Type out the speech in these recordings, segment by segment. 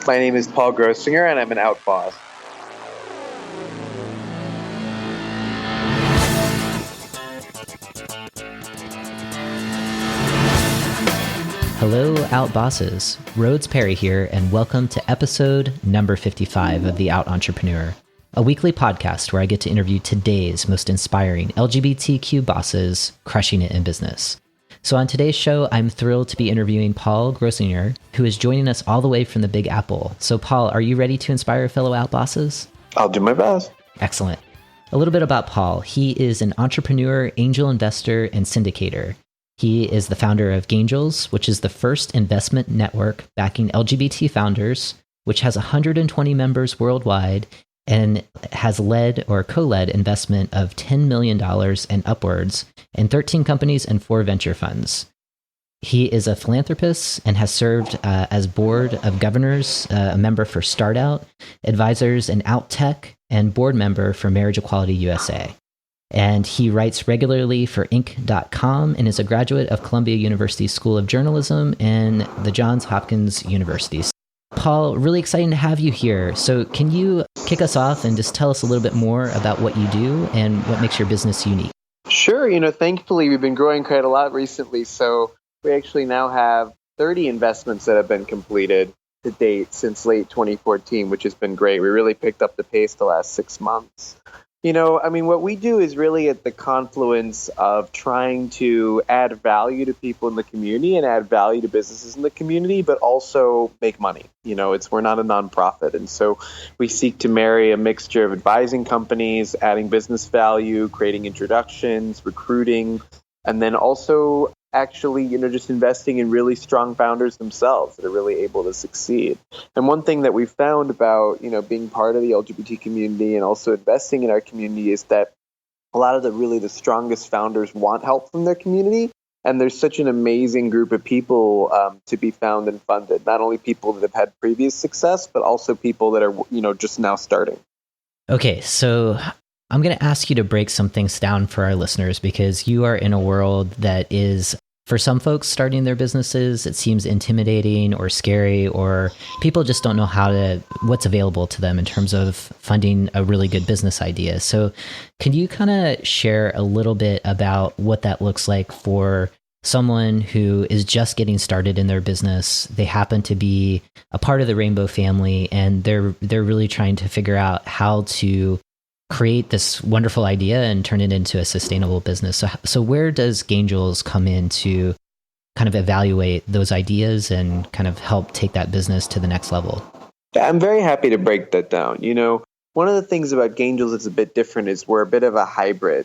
My name is Paul Grossinger, and I'm an out boss. Hello, Out Bosses. Rhodes Perry here, and welcome to episode number 55 of The Out Entrepreneur, a weekly podcast where I get to interview today's most inspiring LGBTQ bosses crushing it in business. So on today's show, I'm thrilled to be interviewing Paul Grossinger, who is joining us all the way from the Big Apple. So Paul, are you ready to inspire fellow Out Bosses? I'll do my best. Excellent. A little bit about Paul. He is an entrepreneur, angel investor, and syndicator. He is the founder of Gaingels, which is the first investment network backing LGBT founders, which has 120 members worldwide and has led or co-led investment of $10 million and upwards in 13 companies and 4 venture funds. He is a philanthropist and has served as board of governors, a member for StartOut, advisors in OutTech, and board member for Marriage Equality USA. And he writes regularly for Inc.com and is a graduate of Columbia University School of Journalism and the Johns Hopkins University. Paul, really exciting to have you here. So can you kick us off and just tell us a little bit more about what you do and what makes your business unique? Sure. Thankfully, we've been growing quite a lot recently. So we actually now have 30 investments that have been completed to date since late 2014, which has been great. We really picked up the pace the last 6 months. What we do is really at the confluence of trying to add value to people in the community and add value to businesses in the community, but also make money. We're not a nonprofit. And so we seek to marry a mixture of advising companies, adding business value, creating introductions, recruiting, and then also actually, just investing in really strong founders themselves that are really able to succeed. And one thing that we've found about, being part of the LGBT community and also investing in our community is that a lot of the strongest founders want help from their community. And there's such an amazing group of people to be found and funded, not only people that have had previous success, but also people that are, just now starting. Okay, so I'm going to ask you to break some things down for our listeners because you are in a world that is, for some folks starting their businesses, it seems intimidating or scary, or people just don't know what's available to them in terms of funding a really good business idea. So can you kind of share a little bit about what that looks like for someone who is just getting started in their business? They happen to be a part of the Rainbow family and they're really trying to figure out how to create this wonderful idea and turn it into a sustainable business. So where does Gaingels come in to kind of evaluate those ideas and kind of help take that business to the next level? I'm very happy to break that down. One of the things about Gaingels that's a bit different is we're a bit of a hybrid.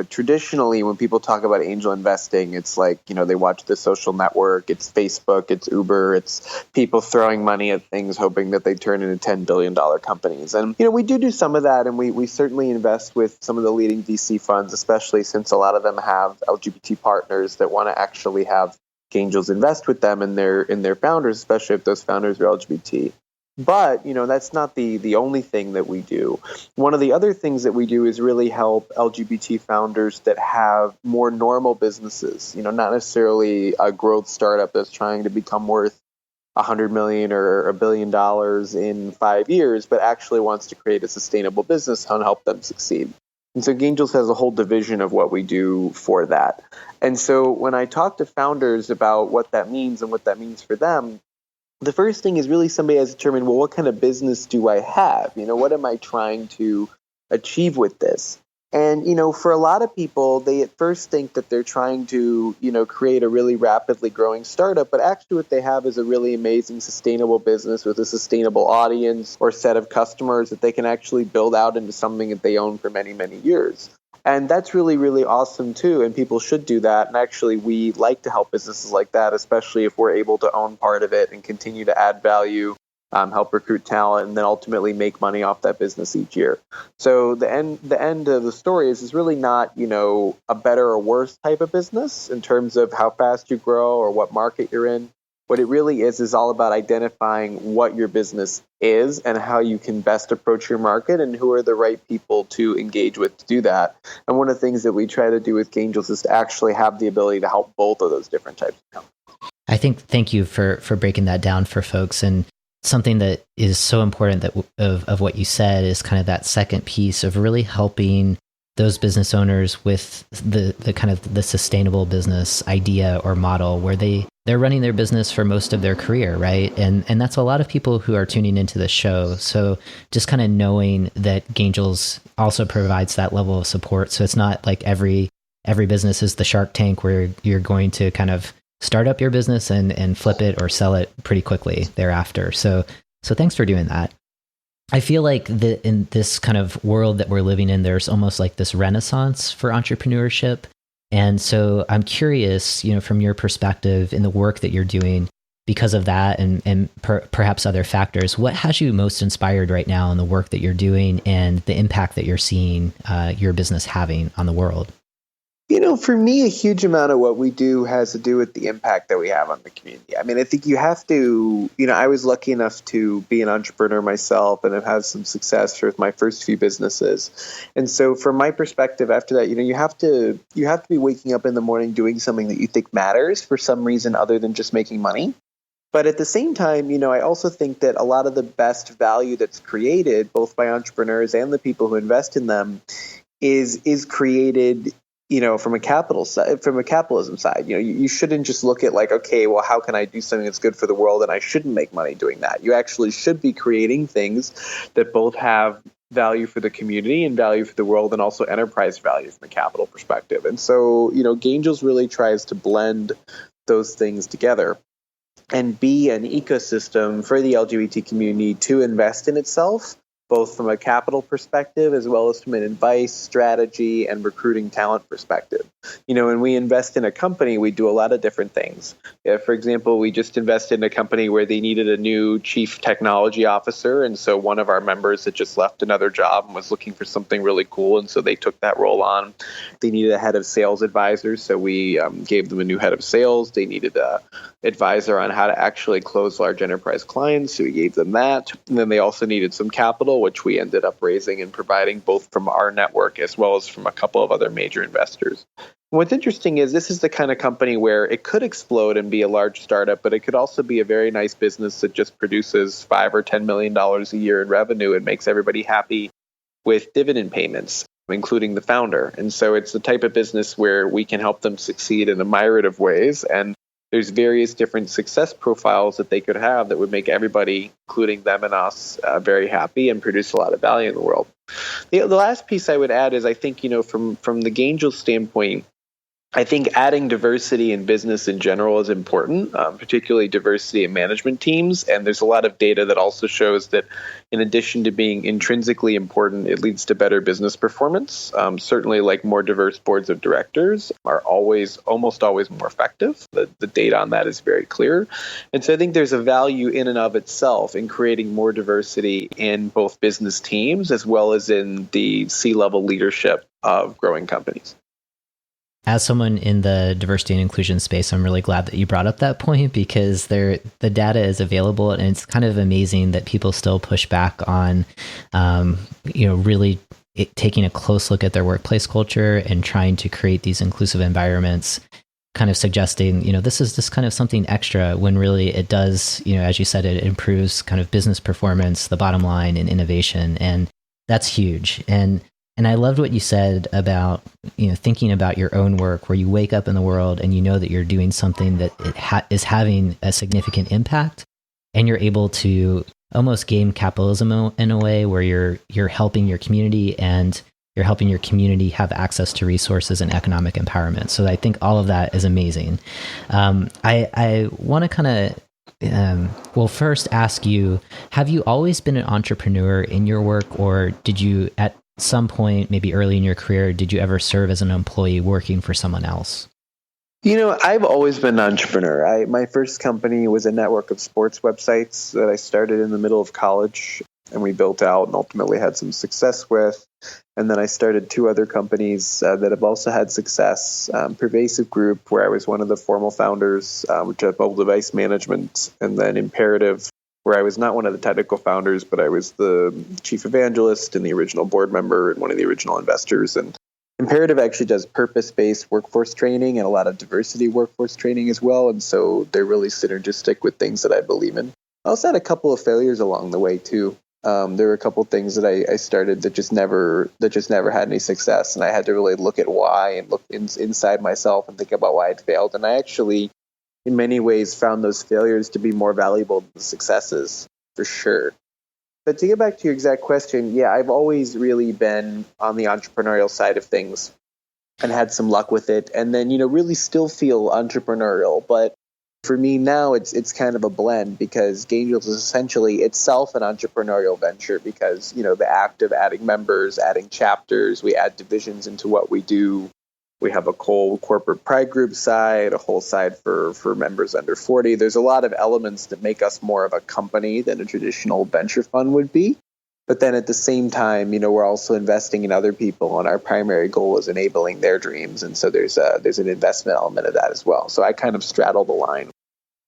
Traditionally, when people talk about angel investing, it's like, they watch The Social Network, it's Facebook, it's Uber, it's people throwing money at things, hoping that they turn into $10 billion companies. And, we do some of that, and we certainly invest with some of the leading VC funds, especially since a lot of them have LGBT partners that want to actually have Gaingels invest with them and their founders, especially if those founders are LGBT. But, that's not the only thing that we do. One of the other things that we do is really help LGBT founders that have more normal businesses, not necessarily a growth startup that's trying to become worth $100 million or $1 billion in 5 years, but actually wants to create a sustainable business and help them succeed. And so Gaingels has a whole division of what we do for that. And so when I talk to founders about what that means and what that means for them, the first thing is really somebody has determined, well, what kind of business do I have? What am I trying to achieve with this? And, for a lot of people, they at first think that they're trying to, create a really rapidly growing startup, but actually what they have is a really amazing sustainable business with a sustainable audience or set of customers that they can actually build out into something that they own for many, many years. And that's really, really awesome too. And people should do that. And actually, we like to help businesses like that, especially if we're able to own part of it and continue to add value, help recruit talent, and then ultimately make money off that business each year. So the end of the story is really not, a better or worse type of business in terms of how fast you grow or what market you're in. What it really is all about identifying what your business is and how you can best approach your market and who are the right people to engage with to do that. And one of the things that we try to do with Gaingels is to actually have the ability to help both of those different types of companies. Thank you for breaking that down for folks. And something that is so important that of what you said is kind of that second piece of really helping those business owners with the kind of the sustainable business idea or model where they're running their business for most of their career, right? And that's a lot of people who are tuning into this show. So just kind of knowing that Gaingels also provides that level of support. So it's not like every business is the Shark Tank where you're going to kind of start up your business and flip it or sell it pretty quickly thereafter. So thanks for doing that. I feel like in this kind of world that we're living in, there's almost like this renaissance for entrepreneurship. And so I'm curious, from your perspective in the work that you're doing because of that and perhaps other factors, what has you most inspired right now in the work that you're doing and the impact that you're seeing your business having on the world? For me, a huge amount of what we do has to do with the impact that we have on the community. I mean, I think you have to, I was lucky enough to be an entrepreneur myself and have had some success with my first few businesses. And so from my perspective, after that, you have to be waking up in the morning doing something that you think matters for some reason other than just making money. But at the same time, I also think that a lot of the best value that's created, both by entrepreneurs and the people who invest in them, is created from a capitalism side. You shouldn't just look at like, okay, well, how can I do something that's good for the world and I shouldn't make money doing that. You actually should be creating things that both have value for the community and value for the world and also enterprise value from a capital perspective. And so, Gaingels really tries to blend those things together and be an ecosystem for the LGBT community to invest in itself, both from a capital perspective as well as from an advice, strategy, and recruiting talent perspective. When we invest in a company, we do a lot of different things. For example, we just invested in a company where they needed a new chief technology officer. And so one of our members had just left another job and was looking for something really cool. And so they took that role on. They needed a head of sales advisor. So we gave them a new head of sales. They needed a advisor on how to actually close large enterprise clients. So we gave them that. And then they also needed some capital, which we ended up raising and providing both from our network as well as from a couple of other major investors. What's interesting is this is the kind of company where it could explode and be a large startup, but it could also be a very nice business that just produces $5 or $10 million a year in revenue and makes everybody happy with dividend payments, including the founder. And so it's the type of business where we can help them succeed in a myriad of ways. And there's various different success profiles that they could have that would make everybody, including them and us, very happy and produce a lot of value in the world. The last piece I would add is I think, from the Gaingels standpoint, I think adding diversity in business in general is important, particularly diversity in management teams. And there's a lot of data that also shows that in addition to being intrinsically important, it leads to better business performance. Certainly, like more diverse boards of directors are almost always more effective. The data on that is very clear. And so I think there's a value in and of itself in creating more diversity in both business teams as well as in the C-level leadership of growing companies. As someone in the diversity and inclusion space, I'm really glad that you brought up that point because the data is available, and it's kind of amazing that people still push back on, really taking a close look at their workplace culture and trying to create these inclusive environments, kind of suggesting, this is just kind of something extra when really it does, as you said, it improves kind of business performance, the bottom line, and innovation, and that's huge. And I loved what you said about, thinking about your own work where you wake up in the world and you know that you're doing something that is having a significant impact, and you're able to almost game capitalism in a way where you're helping your community and you're helping your community have access to resources and economic empowerment. So I think all of that is amazing. I want to kind of first ask you, have you always been an entrepreneur in your work, or did you at some point, maybe early in your career, did you ever serve as an employee working for someone else? I've always been an entrepreneur. My first company was a network of sports websites that I started in the middle of college, and we built out and ultimately had some success with. And then I started two other companies that have also had success. Pervasive Group, where I was one of the formal founders, which had mobile device management, and then Imperative, where I was not one of the technical founders, but I was the chief evangelist and the original board member and one of the original investors. And Imperative actually does purpose-based workforce training and a lot of diversity workforce training as well. And so they're really synergistic with things that I believe in. I also had a couple of failures along the way too. There were a couple of things that I started that just never had any success, and I had to really look at why and look inside myself and think about why it failed. And I actually, in many ways, found those failures to be more valuable than the successes, for sure. But to get back to your exact question, yeah, I've always really been on the entrepreneurial side of things and had some luck with it, and then really still feel entrepreneurial, but for me now, it's kind of a blend, because Gaingels is essentially itself an entrepreneurial venture, because the act of adding members, adding chapters, we add divisions into what we do. We have a whole corporate pride group side, a whole side for members under 40. There's a lot of elements that make us more of a company than a traditional venture fund would be. But then at the same time, we're also investing in other people, and our primary goal is enabling their dreams. And so there's an investment element of that as well. So I kind of straddle the line.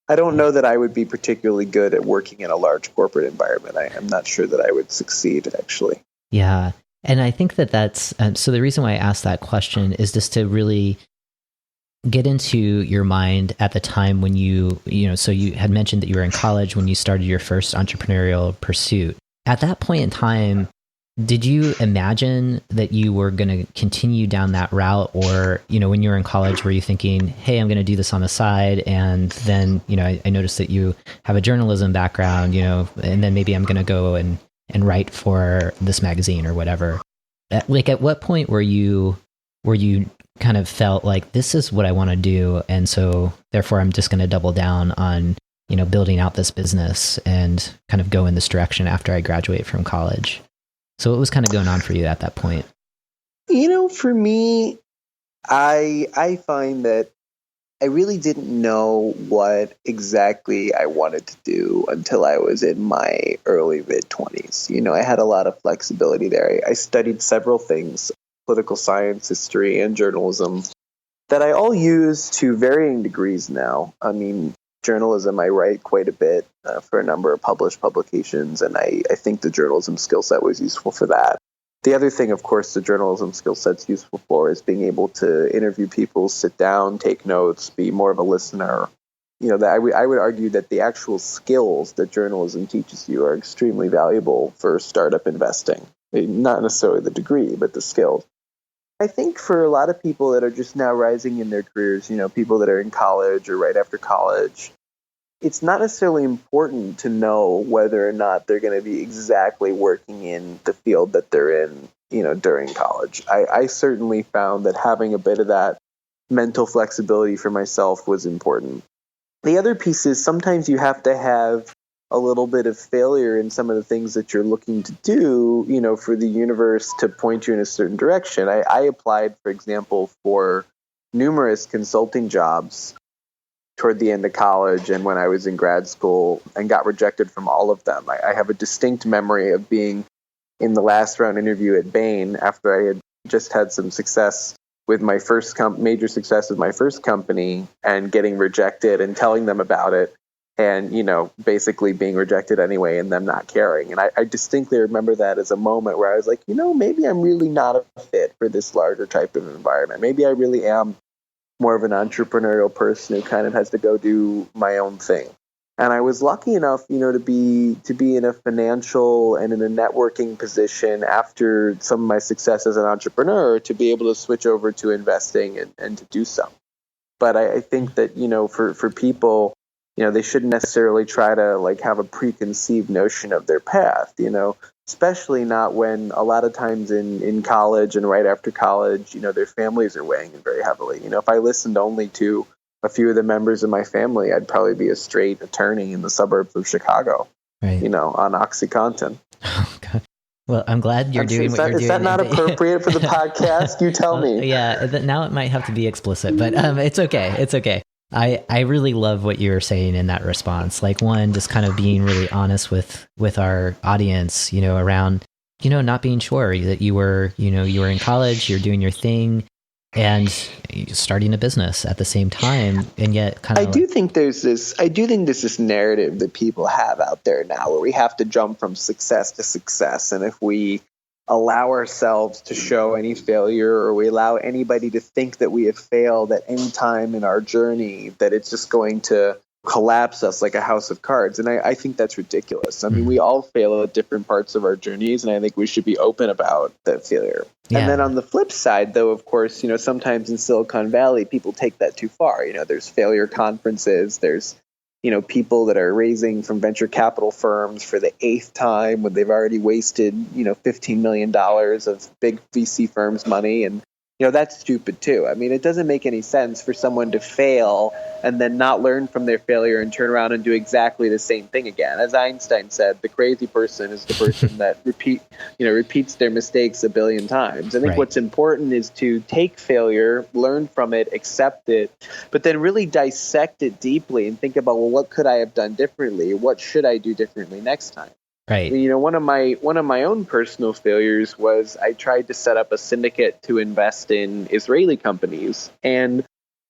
I don't know that I would be particularly good at working in a large corporate environment. I'm not sure that I would succeed, actually. Yeah. And I think that's, so the reason why I asked that question is just to really get into your mind at the time when so you had mentioned that you were in college when you started your first entrepreneurial pursuit. At that point in time, did you imagine that you were going to continue down that route? Or, when you were in college, were you thinking, hey, I'm going to do this on the side? And then, I noticed that you have a journalism background, and then maybe I'm going to go and write for this magazine or whatever. At what point were you kind of felt like this is what I want to do, and so therefore I'm just going to double down on building out this business and kind of go in this direction after I graduate from college? So what was kind of going on for you at that point? For me, I find that I really didn't know what exactly I wanted to do until I was in my early mid-20s. I had a lot of flexibility there. I studied several things, political science, history, and journalism, that I all use to varying degrees now. I mean, journalism, I write quite a bit for a number of published publications, and I think the journalism skill set was useful for that. The other thing, of course, the journalism skill set's useful for is being able to interview people, sit down, take notes, be more of a listener. That I would argue that the actual skills that journalism teaches you are extremely valuable for startup investing. Not necessarily the degree, but the skills. I think for a lot of people that are just now rising in their careers, people that are in college or right after college, it's not necessarily important to know whether or not they're going to be exactly working in the field that they're in, during college. I certainly found that having a bit of that mental flexibility for myself was important. The other piece is sometimes you have to have a little bit of failure in some of the things that you're looking to do, for the universe to point you in a certain direction. I applied, for example, for numerous consulting jobs toward the end of college and when I was in grad school, and got rejected from all of them. I have a distinct memory of being in the last round interview at Bain after I had just had some success with my first major success with my first company, and getting rejected and telling them about it, and basically being rejected anyway and them not caring. And I distinctly remember that as a moment where I was like, maybe I'm really not a fit for this larger type of environment. Maybe I really am more of an entrepreneurial person who kind of has to go do my own thing. And I was lucky enough, to be in a financial and in a networking position after some of my success as an entrepreneur to be able to switch over to investing and to do so. But I think that, for people, they shouldn't necessarily try to have a preconceived notion of their path, especially not when a lot of times in college and right after college, their families are weighing in very heavily. If I listened only to a few of the members of my family, I'd probably be a straight attorney in the suburbs of Chicago, right. On OxyContin. Oh, God. Well, I'm glad you're doing what you're doing. Is that not appropriate for the podcast? You tell me. Yeah, now it might have to be explicit, but it's okay. It's okay. I really love what you were saying in that response. One, just kind of being really honest with our audience, around, not being sure that you were in college, you're doing your thing, and starting a business at the same time, and yet I do think there's this narrative that people have out there now where we have to jump from success to success, and if we allow ourselves to show any failure, or we allow anybody to think that we have failed at any time in our journey, that it's just going to collapse us like a house of cards. And I think that's ridiculous. I mean, we all fail at different parts of our journeys, and I think we should be open about that failure. Yeah. And then on the flip side, though, of course, sometimes in Silicon Valley, people take that too far. There's failure conferences, there's people that are raising from venture capital firms for the 8th time when they've already wasted, $15 million of big VC firms' money. And, that's stupid too. I mean, it doesn't make any sense for someone to fail and then not learn from their failure and turn around and do exactly the same thing again. As Einstein said, the crazy person is the person that repeats their mistakes a billion times. I think what's important is to take failure, learn from it, accept it, but then really dissect it deeply and think about, well, what could I have done differently? What should I do differently next time? Right. One of my own personal failures was I tried to set up a syndicate to invest in Israeli companies. And,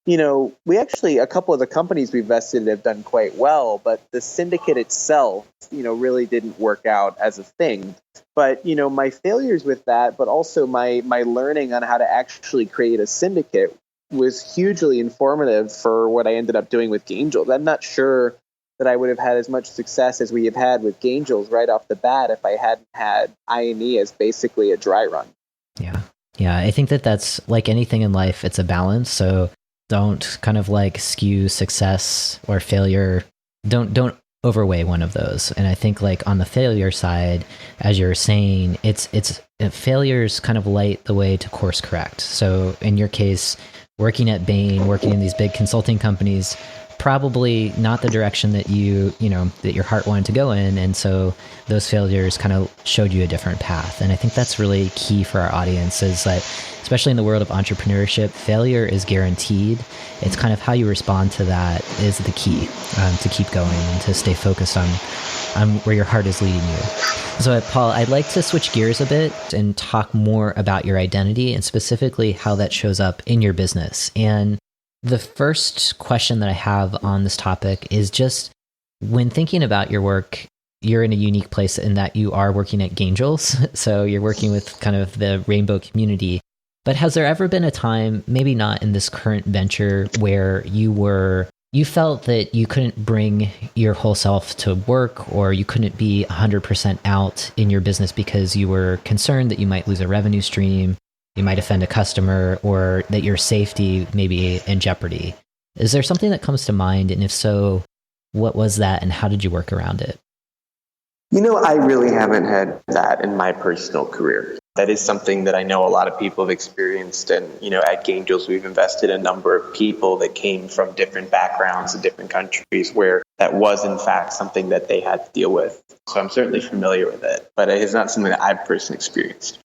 we actually, a couple of the companies we invested in have done quite well, but the syndicate itself, really didn't work out as a thing. But, my failures with that, but also my learning on how to actually create a syndicate was hugely informative for what I ended up doing with Gaingels. I'm not sure that I would have had as much success as we have had with Gaingels right off the bat if I hadn't had INE as basically a dry run. Yeah. Yeah. I think that's like anything in life, it's a balance. So don't kind of like skew success or failure. Don't overweigh one of those. And I think like on the failure side, as you're saying, it's failures kind of light the way to course correct. So in your case, working at Bain, working in these big consulting companies, probably not the direction that that your heart wanted to go in. And so those failures kind of showed you a different path. And I think that's really key for our audience is that, especially in the world of entrepreneurship, failure is guaranteed. It's kind of how you respond to that is the key to keep going and to stay focused on where your heart is leading you. So Paul, I'd like to switch gears a bit and talk more about your identity and specifically how that shows up in your business. And the first question that I have on this topic is just when thinking about your work, you're in a unique place in that you are working at Gaingels. So you're working with kind of the rainbow community. But has there ever been a time, maybe not in this current venture, where you felt that you couldn't bring your whole self to work or you couldn't be 100% out in your business because you were concerned that you might lose a revenue stream, you might offend a customer, or that your safety may be in jeopardy? Is there something that comes to mind? And if so, what was that and how did you work around it? I really haven't had that in my personal career. That is something that I know a lot of people have experienced. And, at Gaingels, we've invested a number of people that came from different backgrounds and different countries where that was, in fact, something that they had to deal with. So I'm certainly familiar with it, but it is not something that I've personally experienced.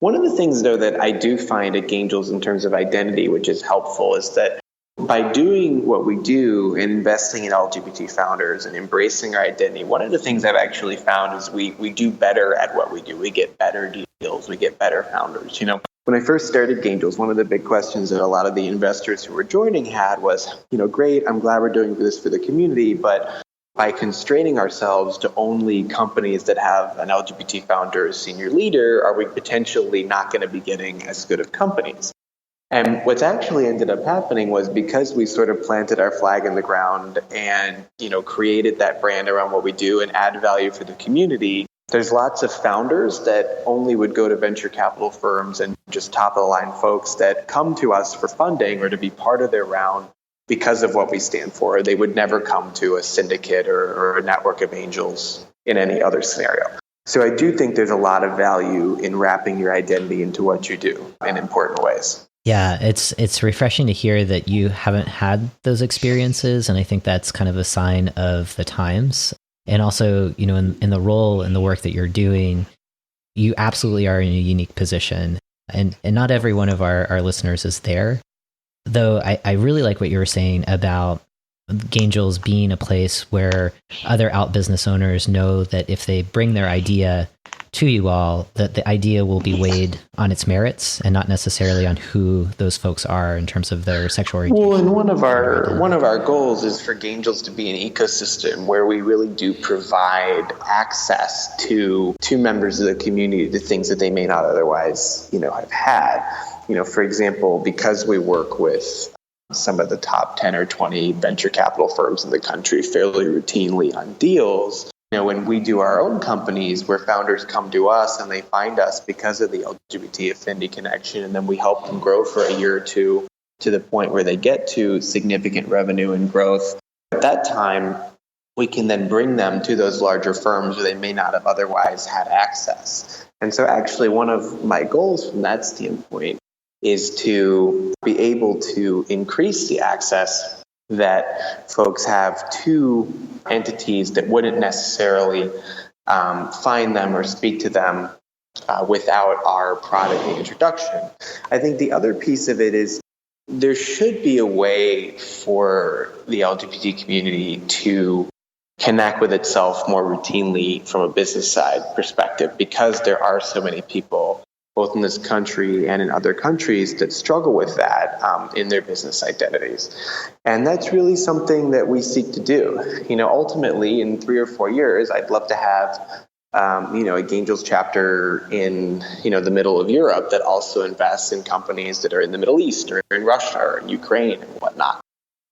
One of the things, though, that I do find at Gaingels in terms of identity, which is helpful, is that by doing what we do and investing in LGBT founders and embracing our identity, one of the things I've actually found is we do better at what we do. We get better deals. We get better founders. When I first started Gaingels, one of the big questions that a lot of the investors who were joining had was, great, I'm glad we're doing this for the community, but by constraining ourselves to only companies that have an LGBT founder as senior leader, are we potentially not going to be getting as good of companies? And what's actually ended up happening was because we sort of planted our flag in the ground and, created that brand around what we do and add value for the community, there's lots of founders that only would go to venture capital firms and just top of the line folks that come to us for funding or to be part of their round because of what we stand for. They would never come to a syndicate or a network of angels in any other scenario. So I do think there's a lot of value in wrapping your identity into what you do in important ways. Yeah, it's refreshing to hear that you haven't had those experiences. And I think that's kind of a sign of the times. And also, in the role and the work that you're doing, you absolutely are in a unique position. And not every one of our listeners is there. Though I really like what you were saying about Gaingels being a place where other out business owners know that if they bring their idea to you all, that the idea will be weighed on its merits and not necessarily on who those folks are in terms of their sexual orientation. Well, and one of our goals is for Gaingels to be an ecosystem where we really do provide access to members of the community to things that they may not otherwise, have had. For example, because we work with some of the top 10 or 20 venture capital firms in the country fairly routinely on deals. When we do our own companies where founders come to us and they find us because of the LGBT affinity connection, and then we help them grow for a year or two to the point where they get to significant revenue and growth. At that time, we can then bring them to those larger firms where they may not have otherwise had access. And so actually one of my goals from that standpoint is to be able to increase the access that folks have to entities that wouldn't necessarily find them or speak to them without our product introduction. I think the other piece of it is there should be a way for the LGBT community to connect with itself more routinely from a business side perspective, because there are so many people both in this country and in other countries that struggle with that in their business identities. And that's really something that we seek to do. Ultimately, in 3 or 4 years, I'd love to have a Gaingels chapter in the middle of Europe that also invests in companies that are in the Middle East or in Russia or in Ukraine and whatnot.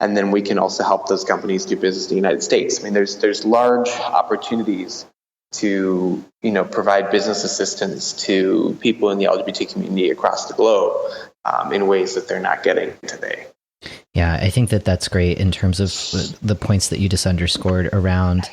And then we can also help those companies do business in the United States. I mean, there's large opportunities to provide business assistance to people in the LGBT community across the globe in ways that they're not getting today. Yeah, I think that's great in terms of the points that you just underscored around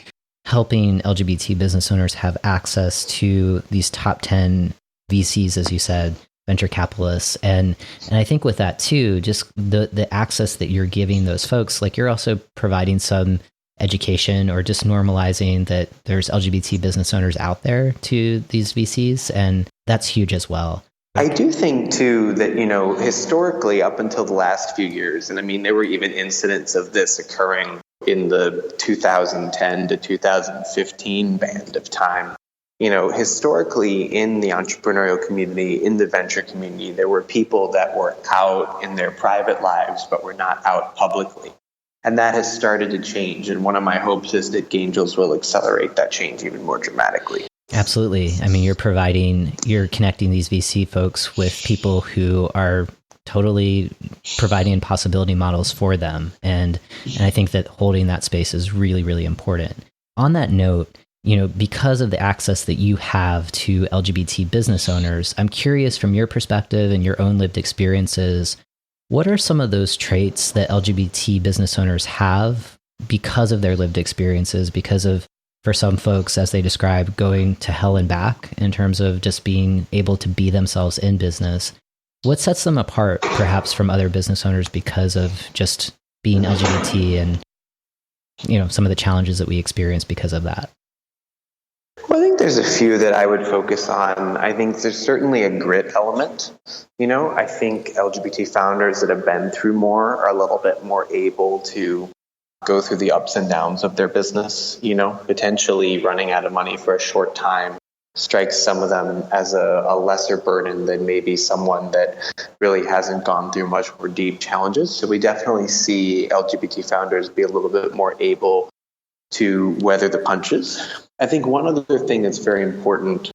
helping LGBT business owners have access to these top 10 VCs, as you said, venture capitalists. And I think with that too, just the access that you're giving those folks, like you're also providing some education or just normalizing that there's LGBT business owners out there to these VCs. And that's huge as well. I do think too that, historically up until the last few years, and I mean, there were even incidents of this occurring in the 2010 to 2015 band of time. Historically in the entrepreneurial community, in the venture community, there were people that were out in their private lives, but were not out publicly. And that has started to change. And one of my hopes is that Gaingels will accelerate that change even more dramatically. Absolutely. I mean, you're connecting these VC folks with people who are totally providing possibility models for them. And I think that holding that space is really, really important. On that note, because of the access that you have to LGBT business owners, I'm curious from your perspective and your own lived experiences, what are some of those traits that LGBT business owners have because of their lived experiences, because of, for some folks, as they describe, going to hell and back in terms of just being able to be themselves in business? What sets them apart perhaps from other business owners because of just being LGBT and, some of the challenges that we experience because of that? Well, I think there's a few that I would focus on. I think there's certainly a grit element. I think LGBT founders that have been through more are a little bit more able to go through the ups and downs of their business. Potentially running out of money for a short time strikes some of them as a lesser burden than maybe someone that really hasn't gone through much more deep challenges. So we definitely see LGBT founders be a little bit more able to weather the punches. I think one other thing that's very important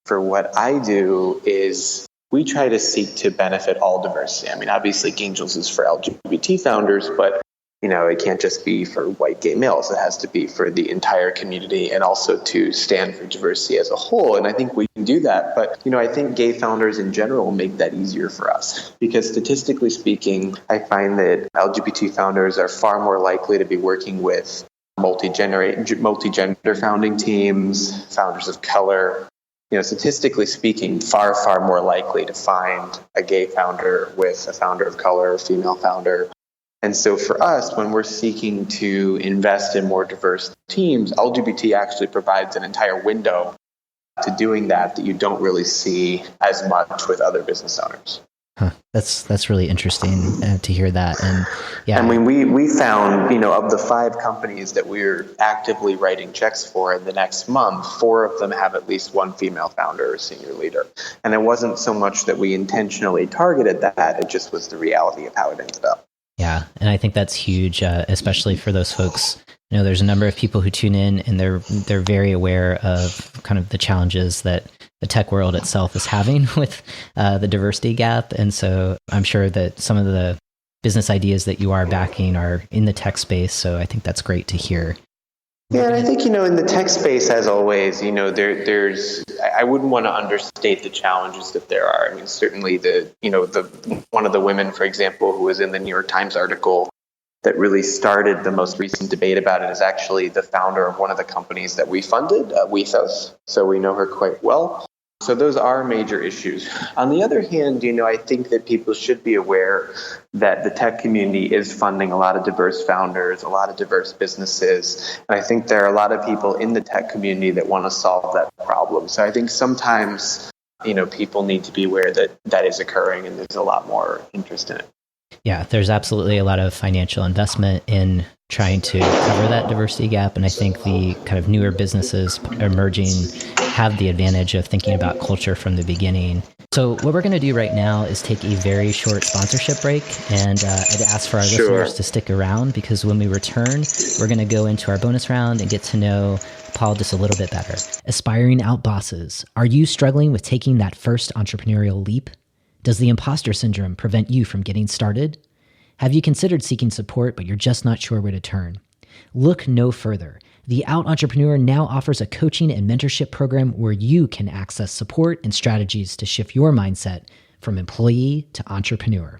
for what I do is we try to seek to benefit all diversity. I mean, obviously, Gaingels is for LGBT founders, but it can't just be for white gay males. It has to be for the entire community and also to stand for diversity as a whole. And I think we can do that. But, I think gay founders in general make that easier for us because statistically speaking, I find that LGBT founders are far more likely to be working with multi-gender founding teams, founders of color. Statistically speaking, far, far more likely to find a gay founder with a founder of color, a female founder. And so for us, when we're seeking to invest in more diverse teams, LGBT actually provides an entire window to doing that you don't really see as much with other business owners. Huh. That's really interesting to hear that. And yeah, I mean, we found, of the 5 companies that we're actively writing checks for in the next month, 4 of them have at least one female founder or senior leader. And it wasn't so much that we intentionally targeted that, it just was the reality of how it ended up. Yeah, and I think that's huge, especially for those folks. There's a number of people who tune in and they're very aware of kind of the challenges that the tech world itself is having with the diversity gap. And so I'm sure that some of the business ideas that you are backing are in the tech space. So I think that's great to hear. Yeah, and I think, in the tech space, as always, there's, I wouldn't want to understate the challenges that there are. I mean, certainly one of the women, for example, who was in the New York Times article that really started the most recent debate about it is actually the founder of one of the companies that we funded, Wethos. So we know her quite well. So those are major issues. On the other hand, I think that people should be aware that the tech community is funding a lot of diverse founders, a lot of diverse businesses. And I think there are a lot of people in the tech community that want to solve that problem. So I think sometimes, people need to be aware that that is occurring and there's a lot more interest in it. Yeah, there's absolutely a lot of financial investment in trying to cover that diversity gap. And I think the kind of newer businesses emerging have the advantage of thinking about culture from the beginning. So what we're going to do right now is take a very short sponsorship break. And I'd ask for our listeners to stick around, because when we return, we're going to go into our bonus round and get to know Paul just a little bit better. Aspiring out bosses, are you struggling with taking that first entrepreneurial leap? Does the imposter syndrome prevent you from getting started? Have you considered seeking support, but you're just not sure where to turn? Look no further. The Out Entrepreneur now offers a coaching and mentorship program where you can access support and strategies to shift your mindset from employee to entrepreneur.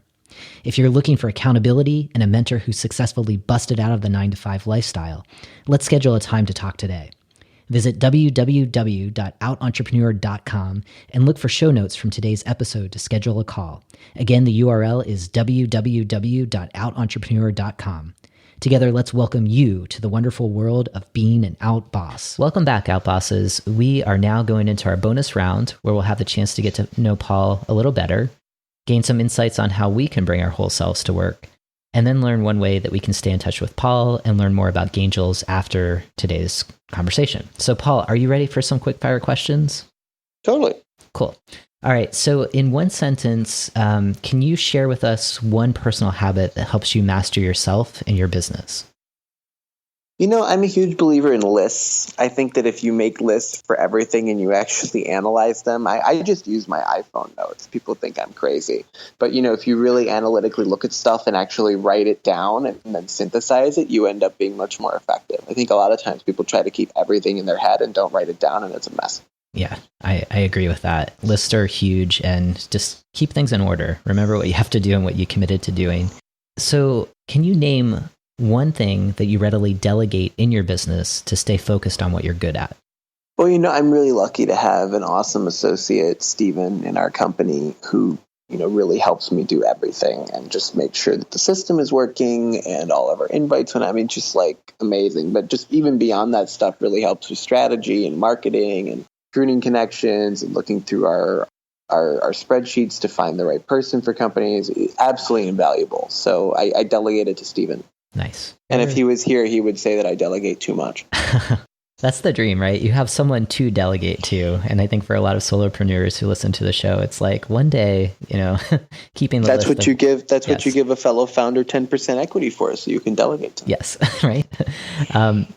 If you're looking for accountability and a mentor who successfully busted out of the 9-to-5 lifestyle, let's schedule a time to talk today. Visit www.outentrepreneur.com and look for show notes from today's episode to schedule a call. Again, the URL is www.outentrepreneur.com. Together, let's welcome you to the wonderful world of being an out boss. Welcome back, out bosses. We are now going into our bonus round, where we'll have the chance to get to know Paul a little better, gain some insights on how we can bring our whole selves to work, and then learn one way that we can stay in touch with Paul and learn more about Gaingels after today's conversation. So, Paul, are you ready for some quick fire questions? Totally. Cool. All right. So in one sentence, can you share with us one personal habit that helps you master yourself and your business? I'm a huge believer in lists. I think that if you make lists for everything and you actually analyze them, I just use my iPhone notes. People think I'm crazy. But, if you really analytically look at stuff and actually write it down and then synthesize it, you end up being much more effective. I think a lot of times people try to keep everything in their head and don't write it down, and it's a mess. Yeah, I agree with that. Lists are huge, and just keep things in order. Remember what you have to do and what you committed to doing. So can you name one thing that you readily delegate in your business to stay focused on what you're good at? Well, I'm really lucky to have an awesome associate, Stephen, in our company who, really helps me do everything and just make sure that the system is working and all of our invites just like amazing. But just even beyond that stuff really helps with strategy and marketing and recruiting connections and looking through our spreadsheets to find the right person for companies. Absolutely invaluable. So I delegate it to Stephen. Nice. And if he was here, he would say that I delegate too much. That's the dream, right? You have someone to delegate to. And I think for a lot of solopreneurs who listen to the show, it's like one day, keeping the That's list what you give. That's what you give a fellow founder 10% equity for, so you can delegate to them. Yes, right.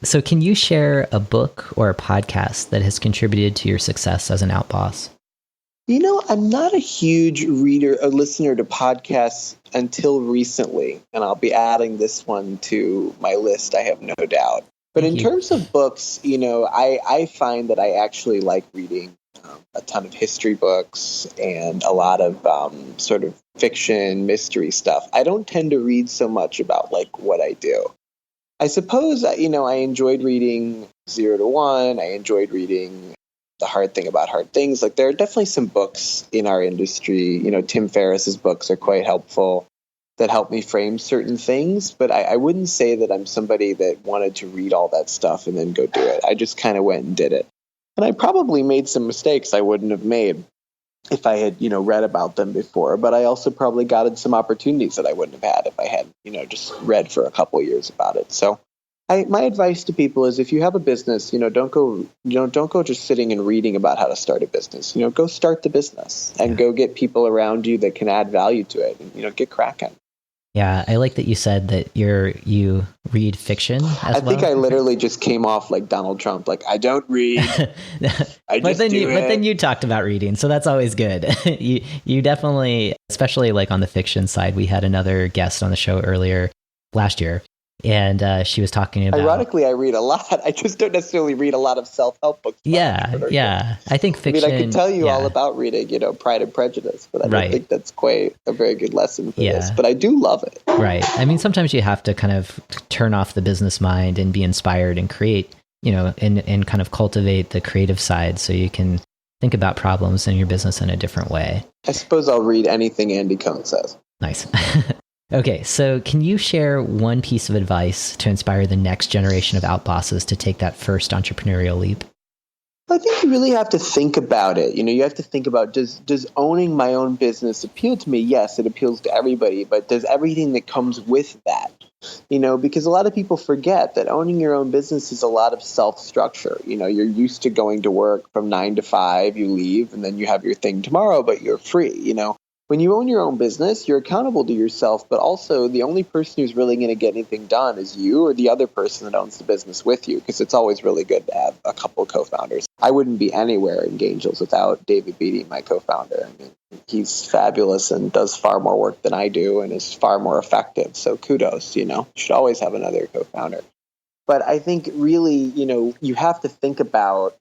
So can you share a book or a podcast that has contributed to your success as an out boss? I'm not a huge reader or listener to podcasts until recently, and I'll be adding this one to my list, I have no doubt. But in terms of books, I find that I actually like reading a ton of history books and a lot of sort of fiction, mystery stuff. I don't tend to read so much about like what I do. I suppose, I enjoyed reading 0 to 1. I enjoyed reading The Hard Thing About Hard Things. Like, there are definitely some books in our industry. Tim Ferriss's books are quite helpful that help me frame certain things. But I wouldn't say that I'm somebody that wanted to read all that stuff and then go do it. I just kind of went and did it. And I probably made some mistakes I wouldn't have made if I had, read about them before. But I also probably got some opportunities that I wouldn't have had if I had, just read for a couple of years about it. So my advice to people is, if you have a business, don't go just sitting and reading about how to start a business. Go start the business and go get people around you that can add value to it and, get cracking. Yeah, I like that you said that you read fiction as well. I think I literally just came off like Donald Trump. Like, I don't read. But then you talked about reading, so that's always good. you definitely, especially like on the fiction side, we had another guest on the show earlier last year, and she was talking about. Ironically, I read a lot. I just don't necessarily read a lot of self-help books. Yeah. I think fiction. I could tell you all about reading, Pride and Prejudice, but I don't think that's quite a very good lesson for this. But I do love it. Right. I mean, sometimes you have to kind of turn off the business mind and be inspired and create, and kind of cultivate the creative side so you can think about problems in your business in a different way. I suppose I'll read anything Andy Cohen says. Nice. Okay, so can you share one piece of advice to inspire the next generation of outbosses to take that first entrepreneurial leap? I think you really have to think about it. You have to think about, does owning my own business appeal to me? Yes, it appeals to everybody, but does everything that comes with that? Because a lot of people forget that owning your own business is a lot of self-structure. You're used to going to work from 9 to 5, you leave, and then you have your thing tomorrow, but you're free, When you own your own business, you're accountable to yourself, but also the only person who's really going to get anything done is you or the other person that owns the business with you, because it's always really good to have a couple of co-founders. I wouldn't be anywhere in Gaingels without David Beatty, my co-founder. I mean, he's fabulous and does far more work than I do and is far more effective. So kudos, you should always have another co-founder. But I think really, you have to think about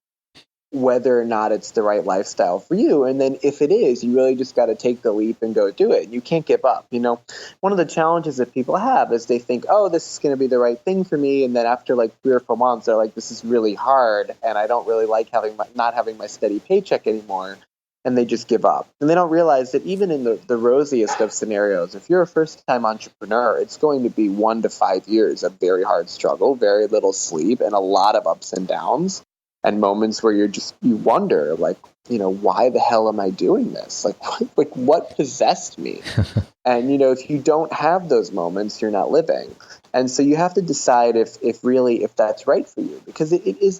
whether or not it's the right lifestyle for you. And then if it is, you really just got to take the leap and go do it. You can't give up. One of the challenges that people have is they think, oh, this is going to be the right thing for me. And then after like 3 or 4 months, they're like, this is really hard. And I don't really like not having my steady paycheck anymore. And they just give up. And they don't realize that even in the rosiest of scenarios, if you're a first-time entrepreneur, it's going to be 1 to 5 years of very hard struggle, very little sleep, and a lot of ups and downs. And moments where you wonder, like, why the hell am I doing this? Like what possessed me? And, if you don't have those moments, you're not living. And so you have to decide if that's right for you, because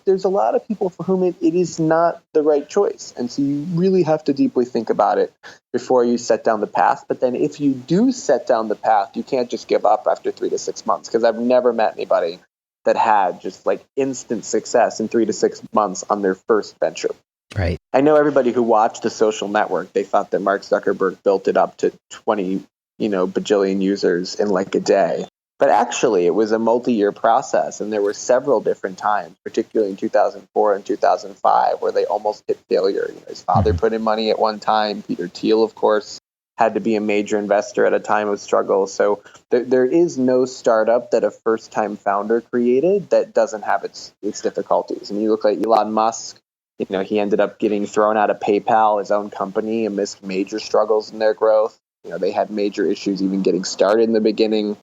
there's a lot of people for whom it is not the right choice. And so you really have to deeply think about it before you set down the path. But then if you do set down the path, you can't just give up after 3 to 6 months, because I've never met anybody that had just like instant success in 3 to 6 months on their first venture. Right. I know everybody who watched The Social Network, they thought that Mark Zuckerberg built it up to 20, bajillion users in like a day. But actually, it was a multi-year process, and there were several different times, particularly in 2004 and 2005, where they almost hit failure. His father put in money at one time. Peter Thiel, of course, had to be a major investor at a time of struggle. So there is no startup that a first-time founder created that doesn't have its difficulties. I mean, you look like Elon Musk. He ended up getting thrown out of PayPal, his own company, amidst major struggles in their growth. They had major issues even getting started in the beginning.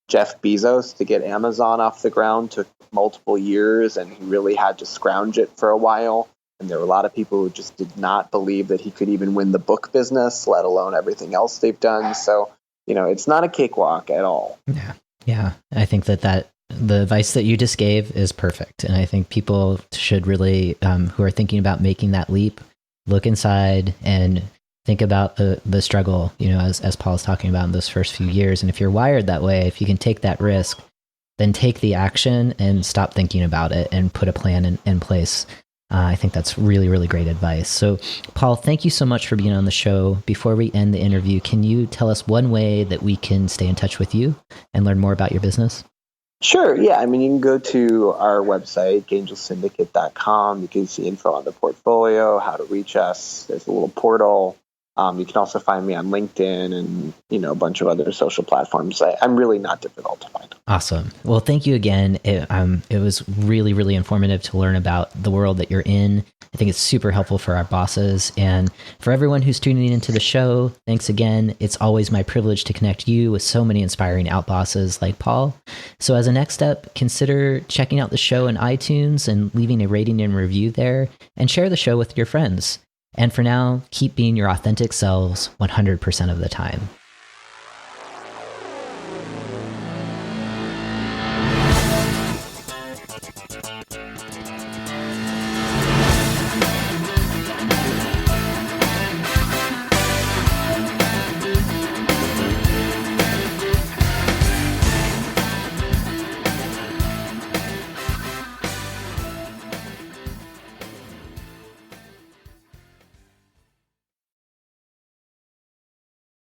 Jeff Bezos, to get Amazon off the ground, took multiple years, and he really had to scrounge it for a while. And there were a lot of people who just did not believe that he could even win the book business, let alone everything else they've done. So, it's not a cakewalk at all. Yeah. I think that the advice that you just gave is perfect. And I think people should really, who are thinking about making that leap, look inside and think about the struggle, as Paul's talking about in those first few years. And if you're wired that way, if you can take that risk, then take the action and stop thinking about it and put a plan in place. I think that's really, really great advice. So, Paul, thank you so much for being on the show. Before we end the interview, can you tell us one way that we can stay in touch with you and learn more about your business? Sure. Yeah. I mean, you can go to our website, gaingelsyndicate.com. You can see info on the portfolio, how to reach us. There's a little portal. You can also find me on LinkedIn and, a bunch of other social platforms. I'm really not difficult to find. Awesome. Well, thank you again. It was really, really informative to learn about the world that you're in. I think it's super helpful for our bosses. And for everyone who's tuning into the show, thanks again. It's always my privilege to connect you with so many inspiring outbosses like Paul. So as a next step, consider checking out the show in iTunes and leaving a rating and review there, and share the show with your friends. And for now, keep being your authentic selves 100% of the time.